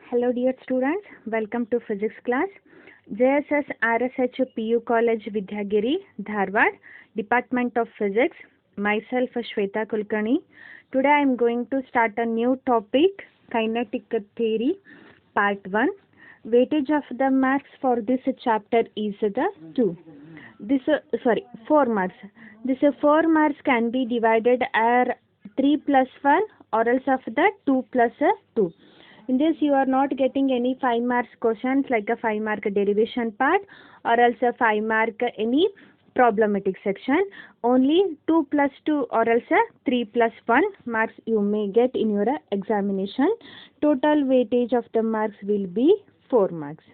Hello dear students, welcome to physics class. JSS RSH PU College Vidhyagiri, Dharwad, Department of Physics. Myself Shweta Kulkarni. Today I am going to start a new topic, kinetic theory, part 1. Weightage of the marks for this chapter is the 4 marks. This 4 marks can be divided as 3 plus 1 or else of the 2 plus 2. In this you are not getting any 5 marks questions like a 5 mark derivation part or else a 5 mark any problematic section. Only 2 plus 2 or else a 3 plus 1 marks you may get in your examination. Total weightage of the marks will be 4 marks.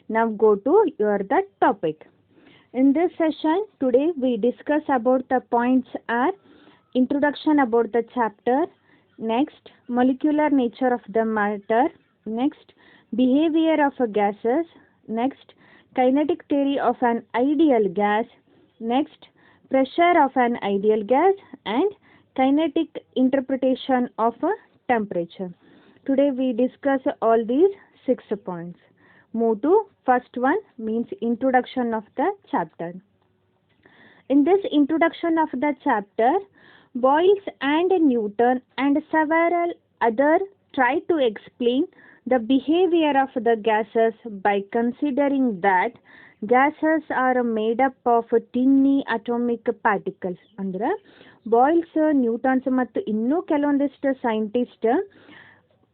Now go to the topic. In this session today we discuss about the points are introduction about the chapter, next molecular nature of the matter, next behavior of gases, next kinetic theory of an ideal gas, next pressure of an ideal gas, and kinetic interpretation of a temperature. Today we discuss all these 6 points. Move to first one, means introduction of the chapter. In this introduction of the chapter, Boyle and Newton and several others try to explain the behavior of the gases by considering that gases are made up of tiny atomic particles. ಅಂದ್ರೆ boils Newton's ಮತ್ತು ಇನ್ನೂ ಕೆಲವೊಂದಿಷ್ಟು scientist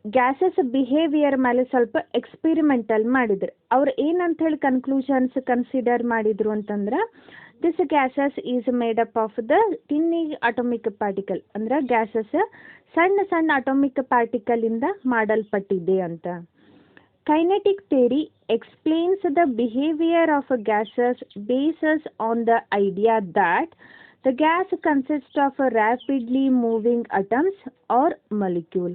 gases behaviour ಮೇಲೆ ಸ್ವಲ್ಪ experimental ಮಾಡಿದ್ರು. ಅವ್ರು ಏನಂತ ಹೇಳಿ ಕನ್ಕ್ಲೂಷನ್ಸ್ ಕನ್ಸಿಡರ್ ಮಾಡಿದ್ರು ಅಂತಂದ್ರೆ, this gases is made up of the tiny atomic particle, ಅಂದ್ರೆ ಗ್ಯಾಸಸ್ ಸಣ್ಣ ಸಣ್ಣ ಅಟೋಮಿಕ್ ಪಾರ್ಟಿಕಲ್ ಇಂದ ಮಾಡಲ್ಪಟ್ಟಿದೆ ಅಂತ. Kinetic theory explains the behaviour of gases bases on the idea that the gas consist of rapidly moving atoms or molecule.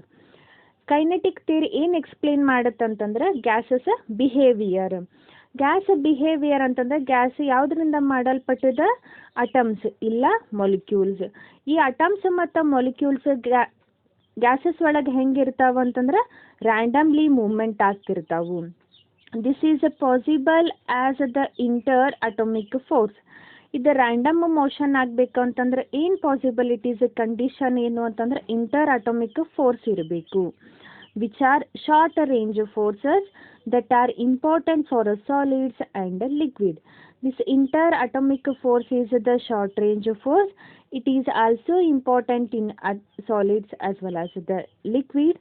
Kinetic theory ಏನು explain ಮಾಡುತ್ತಂತಂದ್ರೆ gases behaviour. Gas behaviour ಅಂತಂದ್ರೆ gas ಯಾವುದರಿಂದ ಮಾಡಲ್ಪಟ್ಟಿದ, atoms ಇಲ್ಲ molecules. ಈ atoms ಮತ್ತು molecules gases ಒಳಗೆ ಹೆಂಗಿರ್ತಾವ ಅಂತಂದ್ರೆ randomly movement ಆಗ್ತಿರ್ತಾವು. This is possible as the inter atomic force. ಇದು ರ್ಯಾಂಡಮ್ ಮೋಷನ್ ಆಗಬೇಕು ಅಂತಂದ್ರೆ ಏನು ಪಾಸಿಬಿಲಿಟೀಸ್, ಕಂಡೀಷನ್ ಏನು ಅಂತಂದ್ರೆ ಇಂಟರ್ ಅಟೋಮಿಕ್ ಫೋರ್ಸ್ ಇರಬೇಕು, which are short range forces that are important for solids and liquid. This interatomic force is the short range force. It is also important in solids as well as the liquid.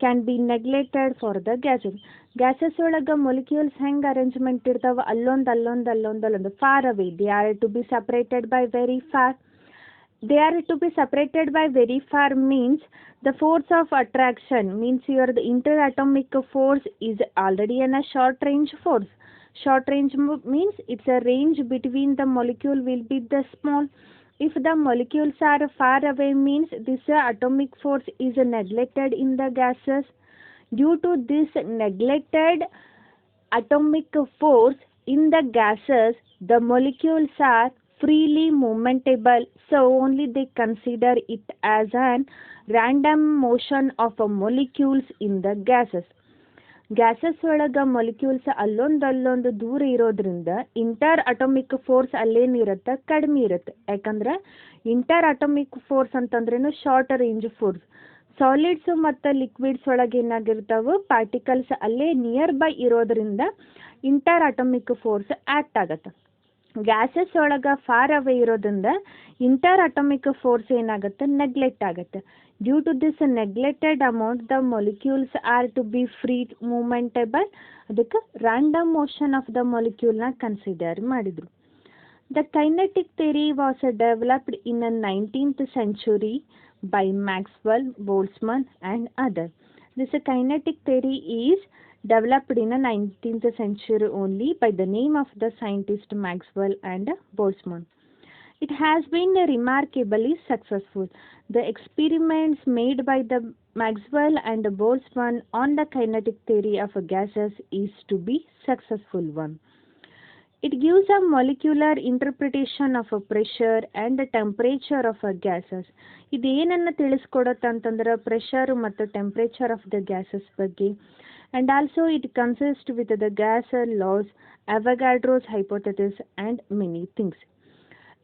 Can be neglected for the gases. Gases ಒಳಗ molecules ಹೆಂಗ್ arrangement ಇರ್ತಾವ, ಅಲ್ಲೊಂದು far away. They are to be separated by very far. They are to be separated by very far means the force of attraction means the interatomic force is already in a short range force. Short range means it's a range between the molecule will be the small. If the molecules are far away means this atomic force is neglected in the gases. Due to this neglected atomic force in the gases, the molecules are freely movementable, so only they consider it as an random motion of molecules in the gases. Gases ಒಳಗೆ molecules ಅಲ್ಲೊಂದು ದೂರ ಇರೋದ್ರಿಂದ inter atomic force ಅಲ್ಲೇನಿರುತ್ತೆ, ಕಡಿಮೆ ಇರುತ್ತೆ. ಯಾಕಂದ್ರೆ inter atomic force ಅಂತಂದ್ರೇನು short range force. Solids ಮತ್ತು liquids ಒಳಗೆ ಏನಾಗಿರ್ತಾವೆ, ಪಾರ್ಟಿಕಲ್ಸ್ ಅಲ್ಲೇ ನಿಯರ್ ಬೈ ಇರೋದ್ರಿಂದ ಇಂಟರ್ ಅಟೋಮಿಕ್ ಫೋರ್ಸ್ ಆ್ಯಕ್ಟ್ ಆಗತ್ತೆ. ಗ್ಯಾಸಸ್ ಒಳಗೆ ಫಾರ್ ಅವೇ ಇರೋದ್ರಿಂದ ಇಂಟರ್ ಅಟೋಮಿಕ್ ಫೋರ್ಸ್ ಏನಾಗುತ್ತೆ, ನೆಗ್ಲೆಕ್ಟ್ ಆಗುತ್ತೆ. Due to this neglected amount the molecules are to be free movement able. ಅದಕ್ಕೆ ರ್ಯಾಂಡಮ್ ಮೋಷನ್ ಆಫ್ ದ ಮೊಲಿಕ್ಯೂಲ್ನ ಕನ್ಸಿಡರ್ ಮಾಡಿದರು. The kinetic theory was developed in 19th century by Maxwell, Boltzmann and others. This kinetic theory is developed in the 19th century only by the name of the scientist Maxwell and Boltzmann. It has been remarkably successful. The experiments made by the Maxwell and Boltzmann on the kinetic theory of gases is to be successful one. It gives a molecular interpretation of a pressure and the temperature of a gases. ಇದೇನನ್ನು ತಿಳಿಸ್ಕೊಡುತ್ತೆ ಅಂತಂದ್ರೆ pressure ಮತ್ತು temperature of the gases ಬಗ್ಗೆ. And also it consists with the gas laws, Avogadro's hypothesis and many things.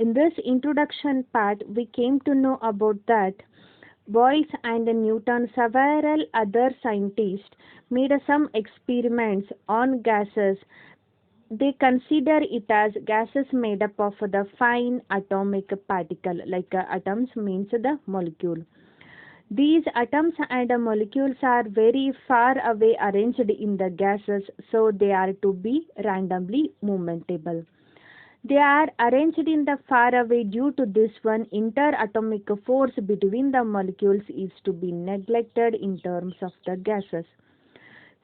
In this introduction part, we came to know about that Boyles and Newton, several other scientists made some experiments on gases. They consider it as gases made up of the fine atomic particle, like atoms means the molecule. These atoms and molecules are very far away arranged in the gases, so they are to be randomly movementable. They are arranged in the far away. Due to this one, interatomic force between the molecules is to be neglected in terms of the gases.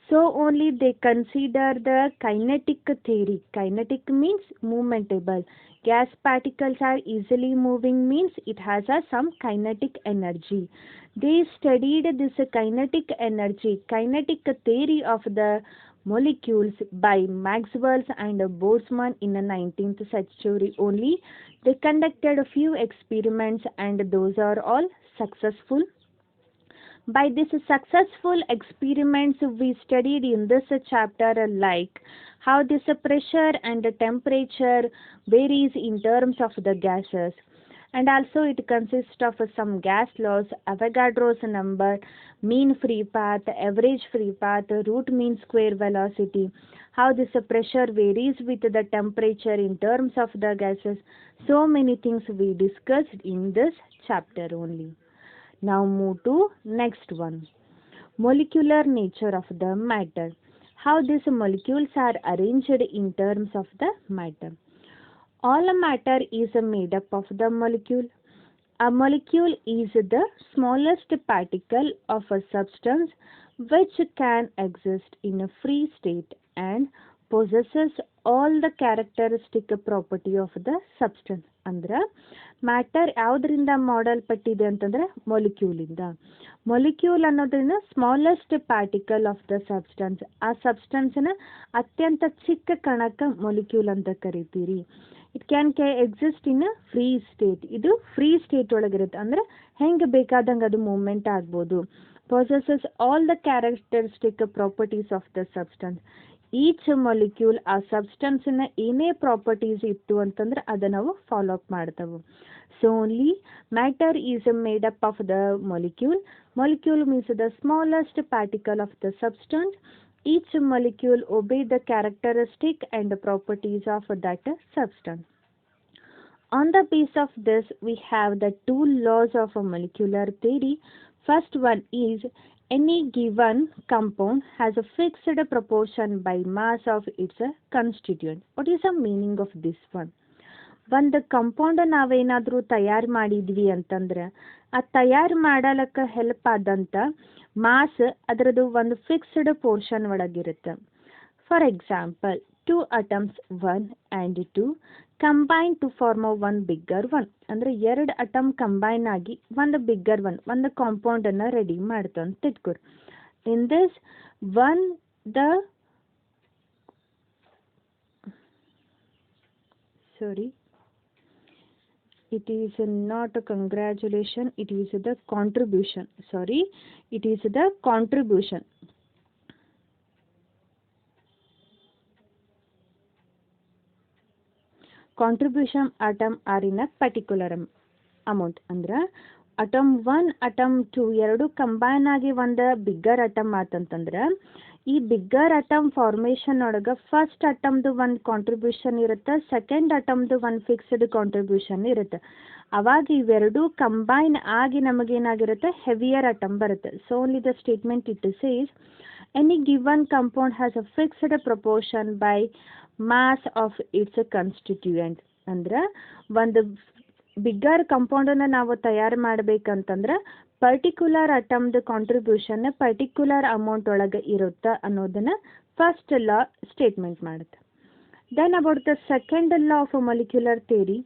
So only they consider the kinetic theory. Kinetic means movementable. Gas particles are easily moving means it has some kinetic energy. They studied this kinetic energy, kinetic theory of the molecules by Maxwell and Boltzmann in the 19th century only. They conducted a few experiments and those are all successful. By these successful experiments, we studied in this chapter like how this pressure and temperature varies in terms of the gases. And also it consists of some gas laws, Avogadro's number, mean free path, average free path, root mean square velocity, how this pressure varies with the temperature in terms of the gases. So many things we discussed in this chapter only. Now move to next one. Molecular nature of the matter. How these molecules are arranged in terms of the matter. All matter is made up of the molecule. A molecule is the smallest particle of a substance which can exist in a free state and possesses all the characteristic property of the substance. ಅಂದ್ರೆ matter ಯಾವುದರಿಂದ ಮಾಡಲ್ಪಟ್ಟಿದೆ ಅಂತಂದ್ರೆ ಮೊಲಿಕ್ಯೂಲಿಂದ. Molecule ಅನ್ನೋದ್ರಿಂದ smallest particle of the substance. ಆ ಸಬ್ಸ್ಟೆನ್ಸ್ನ ಅತ್ಯಂತ ಚಿಕ್ಕ ಕಣಕ್ಕೆ ಮೊಲಿಕ್ಯೂಲ್ ಅಂತ ಕರಿತೀರಿ. It can exist in a free state. ಇದು ಫ್ರೀ ಸ್ಟೇಟ್ ಒಳಗಿರುತ್ತೆ, ಅಂದರೆ ಹೆಂಗೆ ಬೇಕಾದಂಗೆ ಅದು ಮೂವ್ಮೆಂಟ್ ಆಗ್ಬೋದು. Possesses all the characteristic properties of the substance. Each molecule ಆ ಸಬ್ಸ್ಟೆನ್ಸ್ನ ಏನೇ ಪ್ರಾಪರ್ಟೀಸ್ ಇತ್ತು ಅಂತಂದ್ರೆ ಅದನ್ನು ನಾವು ಫಾಲೋ ಅಪ್ ಮಾಡ್ತವೆ. So only matter is made up of the molecule. Molecule means the smallest particle of the substance. Each molecule obey the characteristic and properties of that substance. On the base of this, we have the two laws of a molecular theory. First one is any given compound has a fixed proportion by mass of its constituent. What is the meaning of this one? ಒಂದು compound ನಾವೇನಾದರೂ ತಯಾರು ಮಾಡಿದ್ವಿ ಅಂತಂದ್ರೆ ಆ ತಯಾರು ಮಾಡಲಕ್ಕೆ help ಆದಂಥ mass ಅದರದ್ದು ಒಂದು ಫಿಕ್ಸ್ಡ್ ಪೋರ್ಷನ್ ಒಳಗಿರುತ್ತೆ. For example 2 atoms 1 and 2 combine to form one bigger one. ಅಂದರೆ 2 ಅಟಮ್ ಕಂಬೈನ್ ಆಗಿ ಒಂದು ಬಿಗ್ಗರ್ ಒನ್, ಒಂದು ಕಾಂಪೌಂಡನ್ನು ರೆಡಿ ಮಾಡ್ತು ಅಂತ ಇಟ್ಕೊರಿ. In this one it is not a congratulation, it is the contribution. It is the contribution. Contribution atom are in a particular amount. ಅಂದ್ರೆ atom 1 atom 2 ಎರಡು combine ಆಗಿ ಒಂದು ಬಿಗ್ಗರ್ ಅಟಮ್ ಆತಂತಂದ್ರೆ ಈ bigger atom formation ಒಳಗೆ first ಅಟಮ್ದು ಒಂದು contribution ಇರುತ್ತೆ, second ಅಟಮ್ದು ಒಂದು fixed contribution ಇರುತ್ತೆ. ಅವಾಗ ಇವೆರಡೂ ಕಂಬೈನ್ ಆಗಿ ನಮಗೇನಾಗಿರುತ್ತೆ, ಹೆವಿಯರ್ ಅಟಮ್ ಬರುತ್ತೆ. So only the statement it says any given compound has a fixed proportion by mass of its constituent. ಅಂದ್ರೆ ಒಂದು ಬಿಗ್ಗರ್ ಕಂಪೌಂಡನ್ನು ನಾವು ತಯಾರು ಮಾಡಬೇಕಂತಂದ್ರೆ ಪರ್ಟಿಕ್ಯುಲರ್ ಅಟಮ್ದು ಕಾಂಟ್ರಿಬ್ಯೂಷನ್ ಪರ್ಟಿಕ್ಯುಲರ್ ಅಮೌಂಟ್ ಒಳಗೆ ಇರುತ್ತೆ ಅನ್ನೋದನ್ನು ಫಸ್ಟ್ ಲಾ ಸ್ಟೇಟ್ಮೆಂಟ್ ಮಾಡುತ್ತೆ. Then about the second law of molecular theory,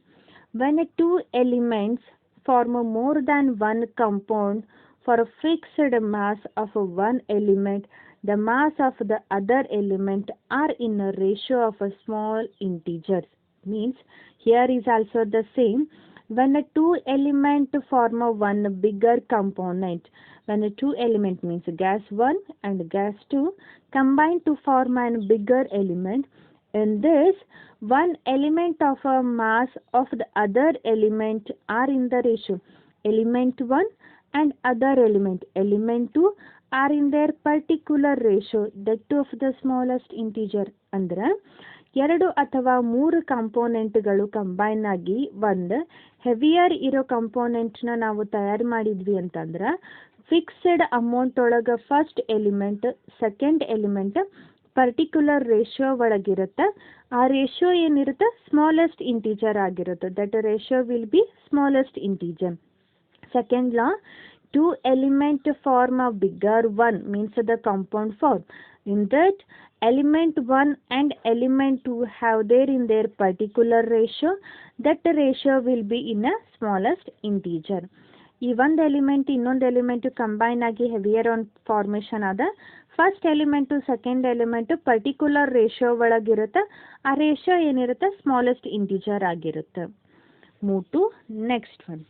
when 2 elements form more than one compound For a fixed mass of one element, the mass of the other element are in a ratio of a small integers. Means here is also the same. When a two element form a one bigger component, when a two element means gas 1 and gas 2 combine to form an bigger element, in this one element of a mass of the other element are in the ratio element 1 and other element 2 are in their particular ratio, that too of the smallest integer. ಅಂದ್ರೆ ಎರಡು ಅಥವಾ ಮೂರು ಕಾಂಪೋನೆಂಟ್ಗಳು combine ಆಗಿ ಒಂದು heavier ಇರೋ ಕಾಂಪೋನೆಂಟ್ನ ನಾವು ತಯಾರು ಮಾಡಿದ್ವಿ ಅಂತಂದ್ರೆ ಫಿಕ್ಸ್ಡ್ ಅಮೌಂಟ್ ಒಳಗೆ first element second element particular ratio ಒಳಗಿರುತ್ತೆ. ಆ ರೇಷಿಯೋ ಏನಿರುತ್ತೆ ಸ್ಮಾಲೆಸ್ಟ್ ಇಂಟೀಜರ್ ಆಗಿರುತ್ತೆ. That ratio will be smallest integer. Second law, two element form a bigger one means the compound form. In that element 1 and element 2 have there in their particular ratio, that ratio will be in a smallest integer. ಈ ಒಂದು element ಇನ್ನೊಂದು element combine ಆಗಿ heavier on formation ಆದ first element second element particular ratio ಒಳಗಿರುತ್ತೆ. ಆ ratio ಏನಿರುತ್ತೆ smallest integer ಆಗಿರುತ್ತೆ. Move to next one.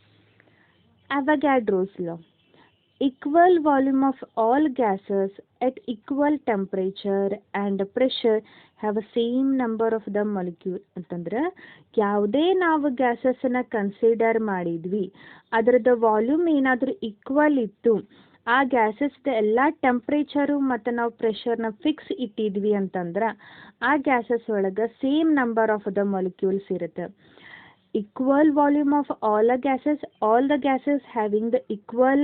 Avogadro's law. Equal volume of all gases at equal temperature and pressure have a same number of the molecule. ಅಂತಂದ್ರೆ ಯಾವುದೇ ನಾವು ಗ್ಯಾಸಸ್ನ consider ಮಾಡಿದ್ವಿ ಅದರದ್ದು volume ಏನಾದರೂ ಈಕ್ವಲ್ ಇತ್ತು, ಆ ಗ್ಯಾಸಸ್ದ ಎಲ್ಲ ಟೆಂಪ್ರೇಚರು ಮತ್ತು ನಾವು ಪ್ರೆಷರ್ನ ಫಿಕ್ಸ್ ಇಟ್ಟಿದ್ವಿ ಅಂತಂದ್ರೆ ಆ ಗ್ಯಾಸಸ್ ಒಳಗೆ same number of the molecules ಇರುತ್ತೆ. Equal volume of all the gases having the equal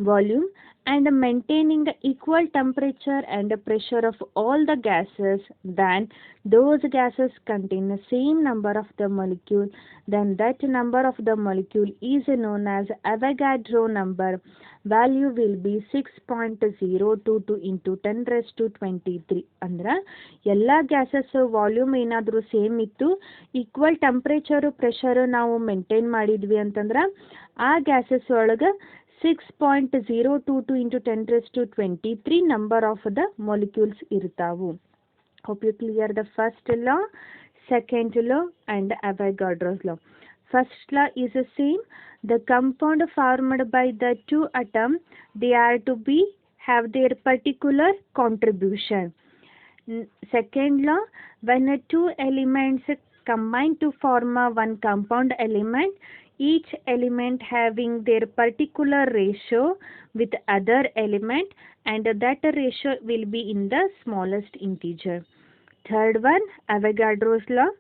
volume and maintaining the equal temperature and pressure of all the gases, then those gases contain the same number of the molecule, then that number of the molecule is known as Avogadro number. Value will be 6.022 into 10 raised to 23. ಅಂದ್ರೆ ಎಲ್ಲ gases volume ಏನಾದರೂ same ಇತ್ತು, equal temperature pressure ನಾವು maintain ಮಾಡಿದ್ವಿ ಅಂತಂದ್ರೆ ಆ gases ಒಳಗೆ 6.022 into 10 raised to 23 number of the molecules irtavu. Hope you clear the first law, second law and Avogadro's law. First law is the same. The compound formed by the two atoms, they are to be have their particular contribution. Second law, when two elements combine to form one compound element, each element having their particular ratio with other element and that ratio will be in the smallest integer. Third one, Avogadro's law.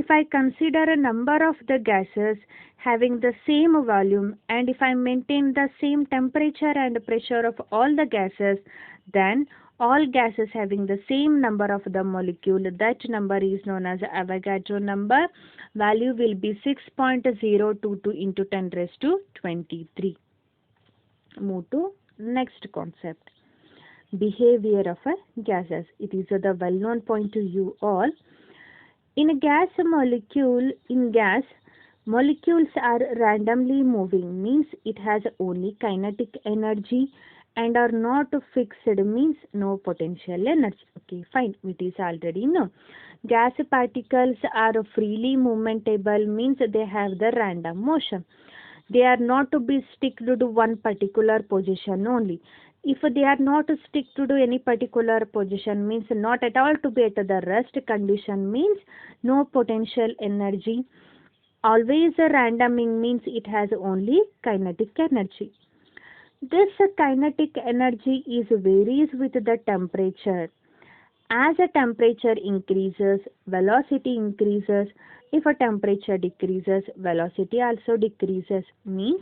If I consider a number of the gases having the same volume and if I maintain the same temperature and pressure of all the gases, then all gases having the same number of the molecule, that number is known as Avogadro number. Value will be 6.022 into 10 raised to 23. Move to next concept. Behavior of gases. It is the well-known point to you all. In a gas molecule, molecules are randomly moving, means it has only kinetic energy and are not fixed, means no potential energy. Okay, fine, it is already known. Gas particles are freely movementable, means they have the random motion. They are not to be stick to one particular position only. If they are not to stick to any particular position, means not at all to be at the rest condition, means no potential energy. Always randoming means it has only kinetic energy. This kinetic energy is varies with the temperature. As a temperature increases, velocity increases. If a temperature decreases, velocity also decreases. Means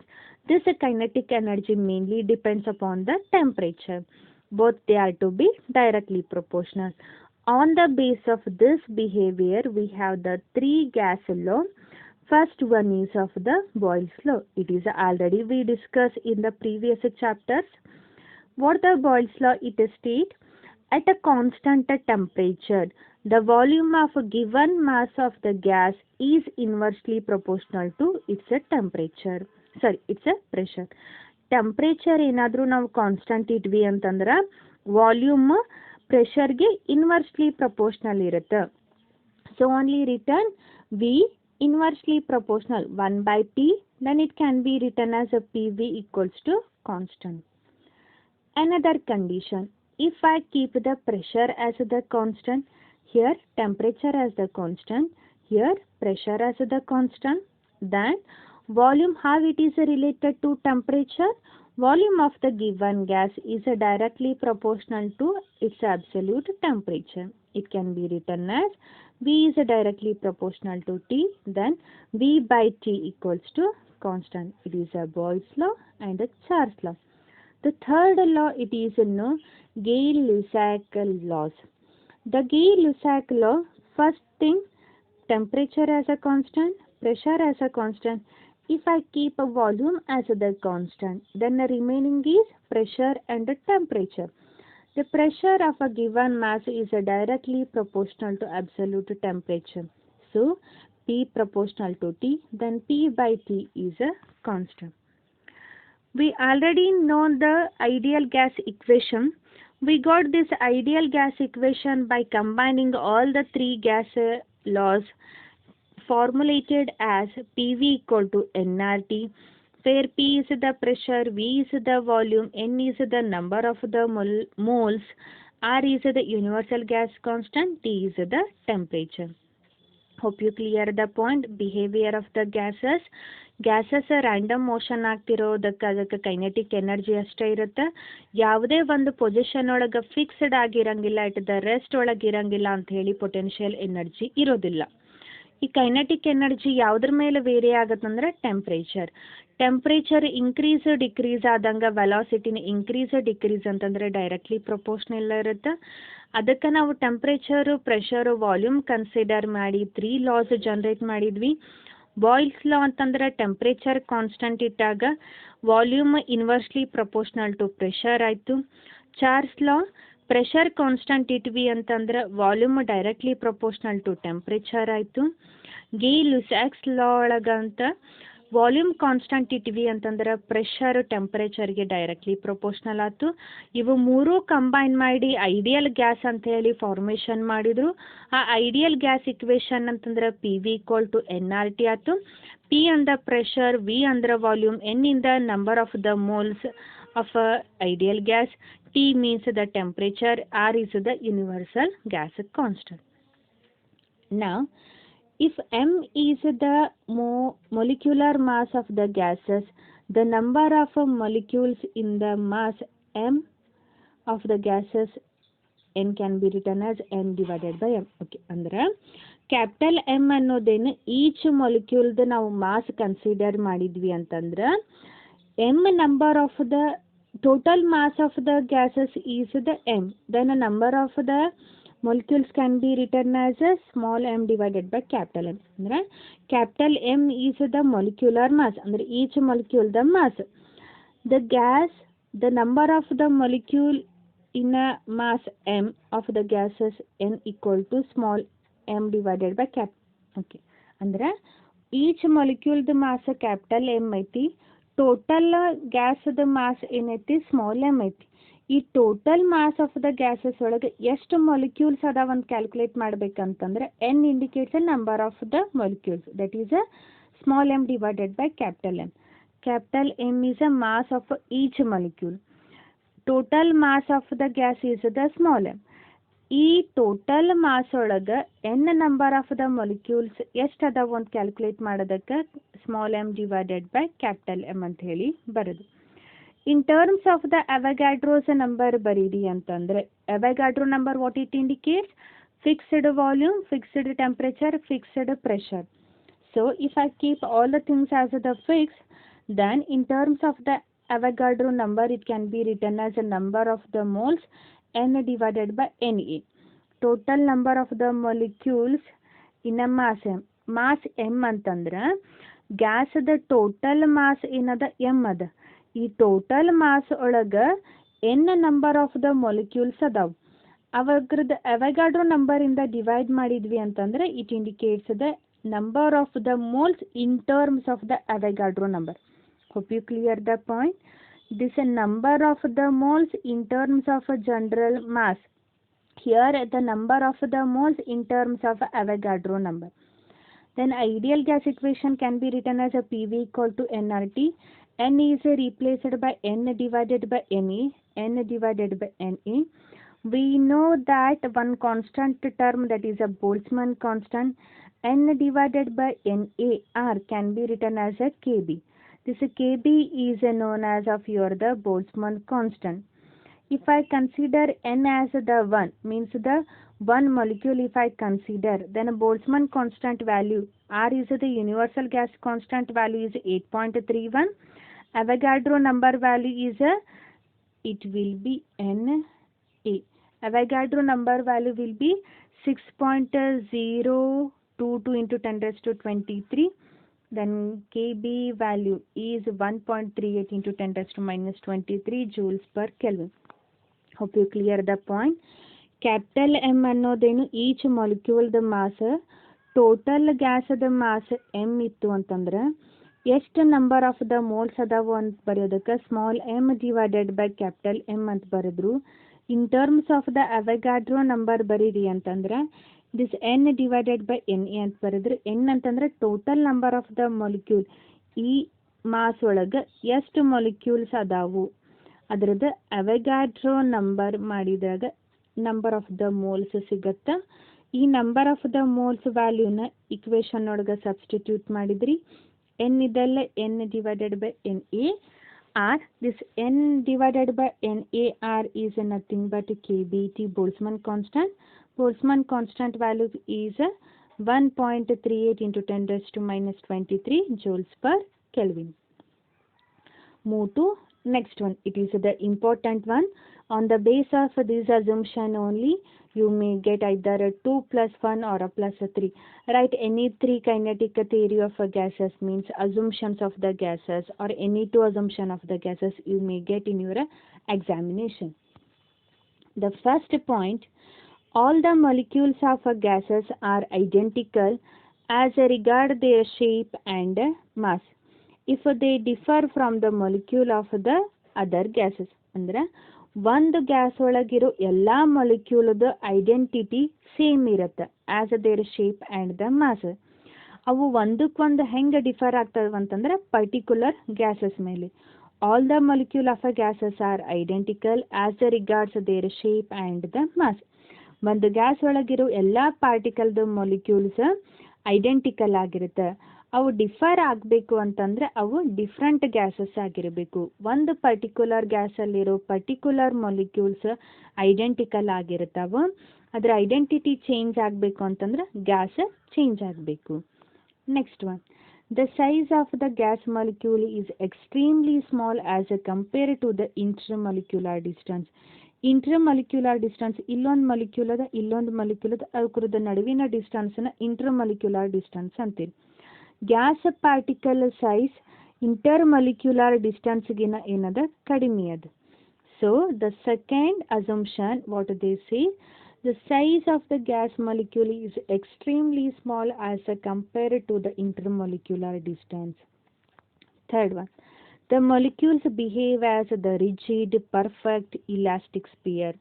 this kinetic energy mainly depends upon the temperature. Both they are to be directly proportional. On the base of this behavior, we have the three gas law. First one is of the Boyle's law. It is already we discussed in the previous chapters. What the Boyle's law it states? At a constant temperature, the volume of a given mass of the gas is inversely proportional to its temperature. Its pressure. Temperature ಏನಾದರೂ ನಾವು constant ಇಟ್ವಿ ಅಂತಂದ್ರೆ volume ಪ್ರೆಷರ್ಗೆ inversely proportional ಇರುತ್ತೆ. So only return V inversely proportional 1 by T, then it can be written as a PV equals to constant. Another condition, if I keep the pressure as the constant, here temperature as the constant, here pressure as the constant, then volume, how it is related to temperature? Volume of the given gas is directly proportional to its absolute temperature. It can be written as V is directly proportional to T, then V by T equals to constant. It is a Boyle's law and a Charles law. The third law, it is no Gay-Lussac laws. The Gay-Lussac law, first thing, temperature as a constant, pressure as a constant. If I keep a volume as the constant, then the remaining is pressure and the temperature. The pressure of a given mass is directly proportional to absolute temperature. So, P proportional to T, then P by T is a constant. We already know the ideal gas equation. We got this ideal gas equation by combining all the three gas laws formulated as PV equal to nRT, where P is the pressure, V is the volume, N is the number of the moles, R is the universal gas constant, T is the temperature. Hope you clear the point. Behavior of the gases. Gases random motion ಆಗ್ತಿರೋದಕ್ಕೆ ಅದಕ್ಕೆ kinetic energy ಅಷ್ಟೇ ಇರುತ್ತೆ. ಯಾವುದೇ ಒಂದು position ಒಳಗೆ fixed ಆಗಿರಂಗಿಲ್ಲ, it the rest ಒಳಗೆ ಇರಂಗಿಲ್ಲ ಅಂತ ಹೇಳಿ ಪೊಟೆನ್ಷಿಯಲ್ ಎನರ್ಜಿ ಇರೋದಿಲ್ಲ. ಈ ಕೈನೆಟಿಕ್ ಎನರ್ಜಿ ಯಾವುದ್ರ ಮೇಲೆ ವೇರಿ ಆಗುತ್ತಂದ್ರೆ ಟೆಂಪ್ರೇಚರ್ ಇನ್ಕ್ರೀಸ್ ಡಿಕ್ರೀಸ್ ಆದಂಗೆ ವೆಲಾಸಿಟಿನ ಇನ್ಕ್ರೀಸ್ ಡಿಕ್ರೀಸ್ ಅಂತಂದರೆ ಡೈರೆಕ್ಟ್ಲಿ ಪ್ರಪೋರ್ಷನಲ್ ಇರುತ್ತೆ. ಅದಕ್ಕೆ ನಾವು ಟೆಂಪ್ರೇಚರು, ಪ್ರೆಷರು, ವಾಲ್ಯೂಮ್ ಕನ್ಸಿಡರ್ ಮಾಡಿ 3 ಲಾಸ್ ಜನ್ರೇಟ್ ಮಾಡಿದ್ವಿ. ಬಾಯ್ಲ್ಸ್ ಲಾ ಅಂತಂದರೆ ಟೆಂಪ್ರೇಚರ್ ಕಾನ್ಸ್ಟೆಂಟ್ ಇಟ್ಟಾಗ volume inversely proportional to pressure ಆಯಿತು. ಚಾರ್ಲ್ಸ್ ಲಾ ಪ್ರೆಷರ್ ಕಾನ್ಸ್ಟೆಂಟ್ ಇಟ್ವಿ ಅಂತಂದ್ರೆ volume directly proportional to temperature ಆಯಿತು. ಗೇ-ಲುಸಾಕ್ಸ್ ಲಾ ಒಳಗಂತ ವಾಲ್ಯೂಮ್ ಕಾನ್ಸ್ಟೆಂಟ್ ಇಟ್ವಿ ಅಂತಂದ್ರೆ ಪ್ರೆಷರ್ ಟೆಂಪ್ರೇಚರ್ಗೆ ಡೈರೆಕ್ಟ್ಲಿ ಪ್ರಪೋರ್ಷನಲ್ ಆಯಿತು. ಇವು ಮೂರೂ ಕಂಬೈನ್ ಮಾಡಿ ಐಡಿಯಲ್ ಗ್ಯಾಸ್ ಅಂತ ಹೇಳಿ ಫಾರ್ಮೇಷನ್ ಮಾಡಿದರು. ಆ ಐಡಿಯಲ್ ಗ್ಯಾಸ್ ಇಕ್ವೇಷನ್ ಅಂತಂದ್ರೆ P V equal to N R T ಆಯಿತು. ಪಿ ಅಂದ ಪ್ರೆಷರ್, ವಿ ಅಂದ್ರೆ ವಾಲ್ಯೂಮ್, ಎನ್ ಇಂದ number of the moles of a ideal gas, T means the temperature, R is the universal gas constant. Now, if M is the molecular mass of the gases, the number of molecules in the mass M of the gases N can be written as N divided by M. Okay, ಅಂದ್ರೆ capital M ಅನ್ನೋದೇನು each ಮೊಲಿಕ್ಯೂಲ್ದು ನಾವು mass consider ಮಾಡಿದ್ವಿ ಅಂತಂದ್ರೆ M number of the total mass of the gases is the M. Then a number of the molecules can be written as a small m divided by capital M. Andre capital M is the molecular mass. Andre each molecule the mass. The gas, the number of the molecule in a mass M of the gases N equal to small m divided by cap. Okay. Andre each molecule the mass capital M ಐತಿ. Total ಗ್ಯಾಸದ mass ಏನೈತಿ small M ಐತಿ. ಈ total mass of the gases ಒಳಗೆ ಎಷ್ಟು molecules ಅದಾವ ಅಂತ calculate ಮಾಡ್ಬೇಕಂತಂದ್ರೆ N indicates a number of the molecules, that is a small M divided by capital M. Capital M is a mass of each molecule. Total mass of the gas is the small M. ಈ total mass ಒಳಗೆ N number of the molecules ಎಷ್ಟು ಅದಾವ ಅಂತ calculate ಮಾಡೋದಕ್ಕೆ small M divided by capital M ಅಂತ ಹೇಳಿ ಬರೋದು. In terms of the Avogadro's number ಬರೀರಿ ಅಂತಂದರೆ Avogadro number what it indicates fixed volume, fixed temperature, fixed pressure. So if I keep all the things as the fix, then in terms of the Avogadro number it can be written as a number of the moles N divided by Na. Total number of the molecules in a mass M. Mass M ಅಂತಂದ್ರೆ gas ದ total mass ಏನದ M ಅದ. ಈ total mass ಒಳಗೆ N number of the molecules ಅದಾವು. ಅವಾಗ್ರದ್ದು Avogadro ನಂಬರಿಂದ divide ಮಾಡಿದ್ವಿ ಅಂತಂದ್ರೆ it indicates the number of the moles in terms of the Avogadro number. Hope you clear the point. This number of the moles in terms of a general mass. Here the number of the moles in terms of Avogadro number. Then ideal gas equation can be written as a PV equal to nRT. N is replaced by N divided by NE. N divided by NE. We know that one constant term, that is a Boltzmann constant, N divided by NAR can be written as a Kb. This Kb is known as of the Boltzmann constant. If I consider N as the 1, means the one molecule if I consider, then a Boltzmann constant value, R is the universal gas constant value is 8.31. Avogadro number value is it will be Na. Avogadro number value will be 6.022 into 10 raised to 23. Then Kb value is 1.38 into 10 raised to minus 23 joules per Kelvin. Hope you clear the point. Capital M ಅನ್ನೋದೇನು each molecule the mass, total gas the mass M ಇತ್ತು ಅಂತಂದ್ರೆ ಎಷ್ಟು number of the moles ಅದಾವು ಅಂತ ಬರೆಯೋದಕ್ಕೆ small m divided by capital M ಅಂತ ಬರೆದ್ರು. In terms of the Avogadro number ಬರೀರಿ ಅಂತಂದ್ರೆ this n divided by NA ಅಂತ ಬರೆದ್ರು. n ಅಂತಂದ್ರೆ total number of the molecule, ಈ ಮಾಸ್ ಒಳಗೆ ಎಷ್ಟು ಮೊಲಿಕ್ಯೂಲ್ಸ್ ಅದಾವು ಅದರದ್ದು ಅವಗಾಡ್ರೋ ನಂಬರ್ ಮಾಡಿದಾಗ ನಂಬರ್ ಆಫ್ ದ ಮೋಲ್ಸ್ ಸಿಗತ್ತೆ. ಈ ನಂಬರ್ ಆಫ್ ದ ಮೋಲ್ಸ್ ವ್ಯಾಲ್ಯೂನ ಇಕ್ವೇಶನ್ ಒಳಗೆ ಸಬ್ಸ್ಟಿಟ್ಯೂಟ್ ಮಾಡಿದ್ರಿ. n ಇದೆಲ್ಲ n divided by NA R. This n divided by NAR is nothing but KBT, Boltzmann constant. Boltzmann constant value is 1.38 into 10 raised to minus 23 joules per Kelvin. Move to next one. It is the important one. On the basis of this assumption only, you may get either a 2 plus 1 or a plus a 3. Write any three kinetic theory of gases, means assumptions of the gases, or any two assumption of the gases you may get in your examination. The first point, all the molecules of gases are identical as regard their shape and mass if they differ from the molecule of the other gases. ಅಂದ್ರೆ ಒಂದು gas ಒಳಗಿರೋ ಎಲ್ಲ ಮೊಲಿಕ್ಯೂಲ್ದು identity same ಇರುತ್ತೆ as their shape and the mass. ಅವು ಒಂದಕ್ಕೊಂದು ಹೆಂಗೆ differ ಆಗ್ತವೆ ಅಂತಂದ್ರೆ ಪರ್ಟಿಕ್ಯುಲರ್ ಗ್ಯಾಸಸ್ ಮೇಲೆ. All the molecule of a gases are identical as the regards their shape and the mass. ಒಂದು ಗ್ಯಾಸ್ ಒಳಗಿರೋ ಎಲ್ಲ ಪಾರ್ಟಿಕಲ್ದು ಮೊಲಿಕ್ಯೂಲ್ಸ್ ಐಡೆಂಟಿಕಲ್ ಆಗಿರುತ್ತೆ. ಅವು ಡಿಫರ್ ಆಗಬೇಕು ಅಂತಂದರೆ ಅವು ಡಿಫ್ರೆಂಟ್ ಗ್ಯಾಸಸ್ ಆಗಿರಬೇಕು. ಒಂದು ಪರ್ಟಿಕ್ಯುಲರ್ ಗ್ಯಾಸಲ್ಲಿರೋ ಪರ್ಟಿಕ್ಯುಲರ್ ಮೊಲಿಕ್ಯೂಲ್ಸ್ ಐಡೆಂಟಿಕಲ್ ಆಗಿರ್ತಾವೆ. ಅದರ ಐಡೆಂಟಿಟಿ ಚೇಂಜ್ ಆಗಬೇಕು ಅಂತಂದ್ರೆ ಗ್ಯಾಸ್ ಚೇಂಜ್ ಆಗಬೇಕು. Next one, the size of the gas molecule is extremely small as compare to the intramolecular distance. Intramolecular distance, ಇಲ್ಲೊಂದು ಮೊಲಿಕ್ಯೂಲ್ ಅದ ಇಲ್ಲೊಂದು ಮೊಲಿಕ್ಯೂಲ್ ಅದ, ಅದರ ನಡುವಿನ ಡಿಸ್ಟೆನ್ಸ್ನ ಇಂಟ್ರಮಾಲಿಕ್ಯುಲರ್ ಡಿಸ್ಟೆನ್ಸ್ ಅಂತೀವಿ. ಗ್ಯಾಸ್ ಪಾರ್ಟಿಕಲ್ ಸೈಜ್ ಇಂಟರ್ಮಾಲಿಕ್ಯುಲರ್ ಡಿಸ್ಟೆನ್ಸ್ಗಿನ ಏನದ ಕಡಿಮೆ ಅದ. So the second assumption what they say, the size of the gas molecule is extremely small as compared to the intermolecular distance. Third one, the molecules behave as the rigid, perfect, elastic sphere.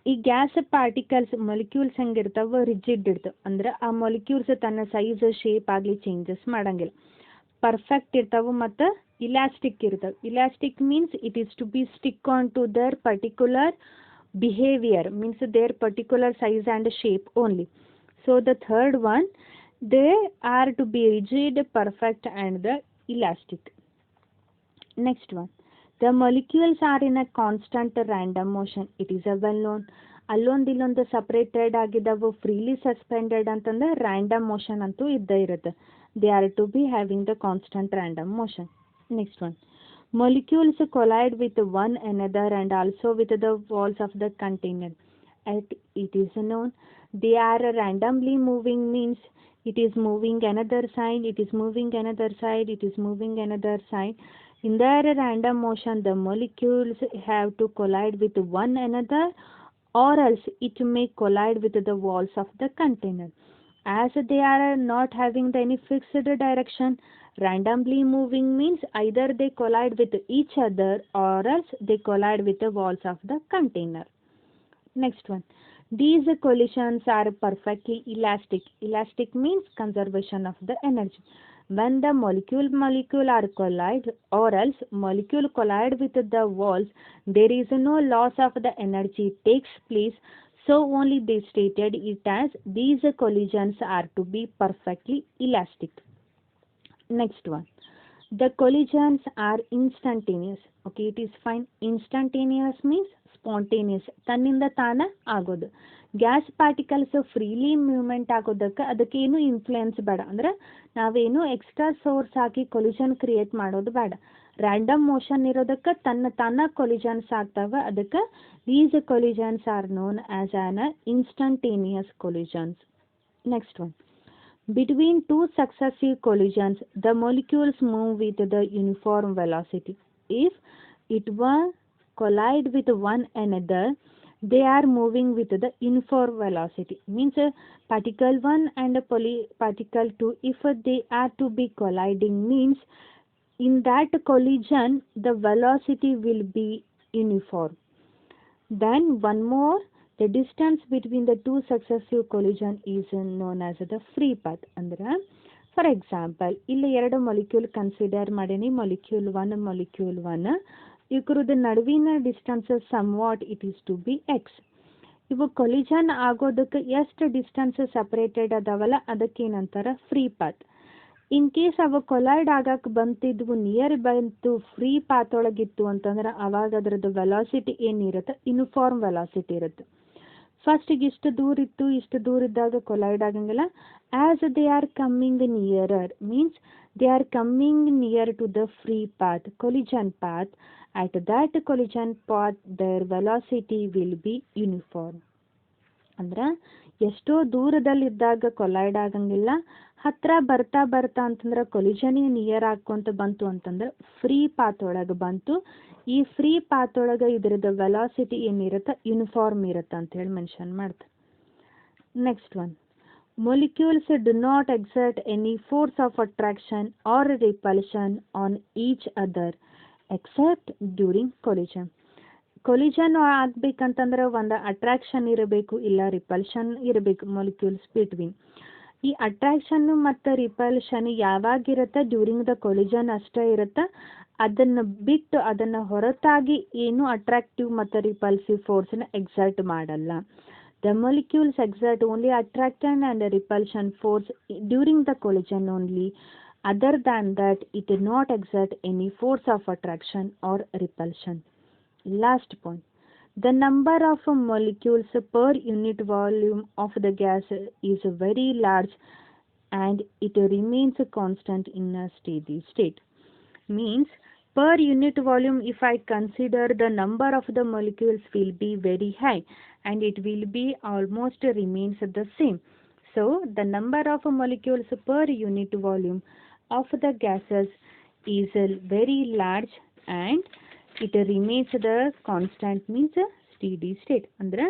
ಈ gas particles molecules ಹೆಂಗಿರ್ತಾವೆ, rigid ಇರ್ತವೆ. ಅಂದ್ರೆ ಆ ಮೊಲಿಕ್ಯೂಲ್ಸ್ ತನ್ನ size shape ಆಗಲಿ changes ಮಾಡಂಗಿಲ್ಲ. Perfect ಇರ್ತಾವೆ ಮತ್ತು ಇಲಾಸ್ಟಿಕ್ ಇರ್ತವೆ. Elastic means it is to be stick on to their particular behavior, means their particular size and shape only. So the third one, they are to be rigid, perfect and the elastic. Next one, the molecules are in a constant random motion. It is a well known. ಅಲ್ಲೊಂದು ಇಲ್ಲೊಂದು separated ಆಗಿದ್ದಾವೆ, freely suspended ಅಂತಂದ್ರೆ random motion ಅಂತೂ ಇದ್ದೇ ಇರುತ್ತೆ. They are to be having the constant random motion. Next one, molecules collide with one another and also with the walls of the container. It is known they are randomly moving, means it is moving another side, it is moving another side, it is moving another side. In their random motion, the molecules have to collide with one another, or else it may collide with the walls of the container. As they are not having any fixed direction, Randomly moving means either they collide with each other or else they collide with the walls of the container. Next one. These collisions are perfectly elastic. Elastic means conservation of the energy. When the molecule are collide or else molecule collide with the walls, there is no loss of the energy takes place. So only they stated it as these collisions are to be perfectly elastic. Next one. The collisions are instantaneous. Okay, it is fine. Instantaneous means spontaneous. ತನ್ನಿಂದ ತಾನ ಆಗೋದು. Gas particles freely movement ಆಗೋದಕ್ಕೆ ಅದಕ್ಕೇನು influence ಬೇಡ. ಅಂದ್ರೆ ನಾವೇನು extra source ಹಾಕಿ collision create ಮಾಡೋದು ಬೇಡ. ರ್ಯಾಂಡಮ್ ಮೋಷನ್ ಇರೋದಕ್ಕೆ ತನ್ನ ತಾನ ಕೊಲಿಷನ್ಸ್ ಆಗ್ತಾವ. ಅದಕ್ಕೆ these collisions R known as on instantaneous collisions. Next one. Between two successive collisions, the molecules move with the uniform velocity. If it were collide with one another, they are moving with the uniform velocity. Means particle 1 and particle 2, if they are to be colliding, means in that collision the velocity will be uniform. Then one more. The distance between the two successive collision is known as the free path. ಅಂದ್ರೆ for example ಇಲ್ಲಿ ಎರಡು molecule consider ಮಾಡೀನಿ. Molecule 1 ಇವ್ರದ್ದು ನಡುವಿನ distance some what it is to be X. ಇವು collision ಆಗೋದಕ್ಕೆ ಎಷ್ಟು distance separated ಅದಾವಲ್ಲ ಅದಕ್ಕೇನಂತಾರ ಫ್ರೀ ಪಾತ್. ಇನ್ ಕೇಸ್ ಅವು ಕೊಲೈಡ್ ಆಗಕ್ಕೆ ಬಂತಿದ್ವು ನಿಯರ್ ಬಂತು ಫ್ರೀ ಪಾತ್ ಒಳಗಿತ್ತು ಅಂತಂದ್ರೆ ಅವಾಗ ಅದರದ್ದು ವೆಲಾಸಿಟಿ ಏನಿರುತ್ತೆ ಯೂನಿಫಾರ್ಮ್ ವೆಲಾಸಿಟಿ ಇರುತ್ತೆ. ಫಸ್ಟಿಗೆ ಇಷ್ಟು ದೂರ ಇತ್ತು, ಇಷ್ಟು ದೂರ ಇದ್ದಾಗ ಕೊಲೈಡ್ ಆಗಂಗಿಲ್ಲ. As they are coming nearer means they are coming near to the free path collision path. At that collision path their velocity will be uniform. ಅಂದ್ರೆ ಎಷ್ಟೋ ದೂರದಲ್ಲಿದ್ದಾಗ ಕೊಲೈಡ್ ಆಗಂಗಿಲ್ಲ. ಹತ್ರ ಬರ್ತಾ ಬರ್ತಾ ಅಂತಂದ್ರೆ ಕೊಲಿಜನಿಗೆ ನಿಯರ್ ಆಗ್ಕೊಂತ ಬಂತು ಅಂತಂದ್ರೆ ಫ್ರೀ ಪಾತ್ ಒಳಗೆ ಬಂತು. ಈ ಫ್ರೀ ಪಾತ್ ಒಳಗೆ ಇದರದ ವೆಲಾಸಿಟಿ ಏನಿರುತ್ತೆ ಯೂನಿಫಾರ್ಮ್ ಇರುತ್ತೆ ಅಂತ ಹೇಳಿ ಮೆನ್ಷನ್ ಮಾಡ್ತಾರೆ. Next one. Molecules do not exert any force of attraction or repulsion on each other except during collision. Collision ಆಗ್ಬೇಕಂತಂದ್ರೆ ಒಂದು ಅಟ್ರಾಕ್ಷನ್ ಇರಬೇಕು, ಇಲ್ಲ ರಿಪಲ್ಷನ್ ಇರಬೇಕು ಮೊಲಿಕ್ಯೂಲ್ಸ್ ಬಿಟ್ವೀನ್. ಈ ಅಟ್ರಾಕ್ಷನ್ ಮತ್ತು ರಿಪಲ್ಷನ್ ಯಾವಾಗಿರುತ್ತೆ ಡ್ಯೂರಿಂಗ್ ದ ಕೊಲಿಜನ್ ಅಷ್ಟೇ ಇರುತ್ತೆ. ಅದನ್ನು ಬಿಟ್ಟು ಅದನ್ನು ಹೊರತಾಗಿ ಏನು ಅಟ್ರಾಕ್ಟಿವ್ ಮತ್ತು ರಿಪಲ್ಸಿವ್ ಫೋರ್ಸ್ನ ಎಕ್ಸರ್ಟ್ ಮಾಡಲ್ಲ. The molecules exert only attraction and repulsion force during the collision only. Other than that, it does not exert any force of attraction or repulsion. Last point. The number of molecules per unit volume of the gas is very large and it remains constant in a steady state. Means per unit volume, if I consider the number of the molecules will be very high and it will be almost remains the same. So the number of molecules per unit volume of the gases is very large and it remains the constant means steady state. ಅಂದ್ರೆ